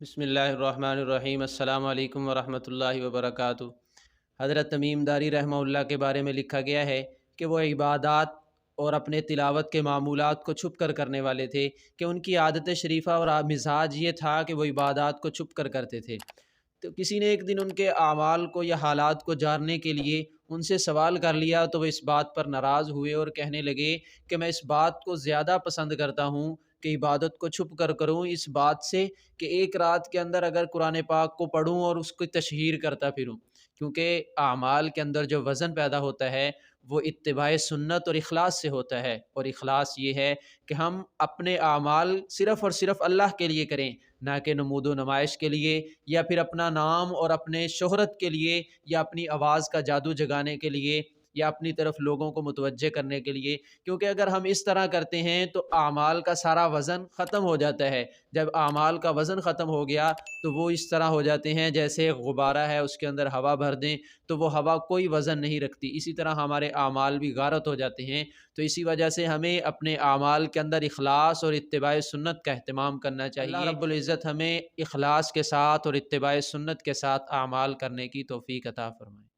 بسم اللہ الرحمن الرحیم۔ السلام علیکم ورحمۃ اللہ وبرکاتہ۔ حضرت تمیم داری رحمہ اللہ کے بارے میں لکھا گیا ہے کہ وہ عبادات اور اپنے تلاوت کے معمولات کو چھپ کر کرنے والے تھے، کہ ان کی عادت شریفہ اور مزاج یہ تھا کہ وہ عبادات کو چھپ کر کرتے تھے۔ تو کسی نے ایک دن ان کے اعمال کو یا حالات کو جاننے کے لیے ان سے سوال کر لیا، تو وہ اس بات پر ناراض ہوئے اور کہنے لگے کہ میں اس بات کو زیادہ پسند کرتا ہوں کہ عبادت کو چھپ کر کروں، اس بات سے کہ ایک رات کے اندر اگر قرآن پاک کو پڑھوں اور اس کی تشہیر کرتا پھروں، کیونکہ اعمال کے اندر جو وزن پیدا ہوتا ہے وہ اتباع سنت اور اخلاص سے ہوتا ہے، اور اخلاص یہ ہے کہ ہم اپنے اعمال صرف اور صرف اللہ کے لیے کریں، نہ کہ نمود و نمائش کے لیے، یا پھر اپنا نام اور اپنے شہرت کے لیے، یا اپنی آواز کا جادو جگانے کے لیے، یا اپنی طرف لوگوں کو متوجہ کرنے کے لیے۔ کیونکہ اگر ہم اس طرح کرتے ہیں تو اعمال کا سارا وزن ختم ہو جاتا ہے۔ جب اعمال کا وزن ختم ہو گیا تو وہ اس طرح ہو جاتے ہیں جیسے ایک غبارہ ہے، اس کے اندر ہوا بھر دیں تو وہ ہوا کوئی وزن نہیں رکھتی، اسی طرح ہمارے اعمال بھی غارت ہو جاتے ہیں۔ تو اسی وجہ سے ہمیں اپنے اعمال کے اندر اخلاص اور اتباع سنت کا اہتمام کرنا چاہیے۔ اللہ رب العزت ہمیں اخلاص کے ساتھ اور اتباع سنت کے ساتھ اعمال کرنے کی توفیق عطا فرمائے۔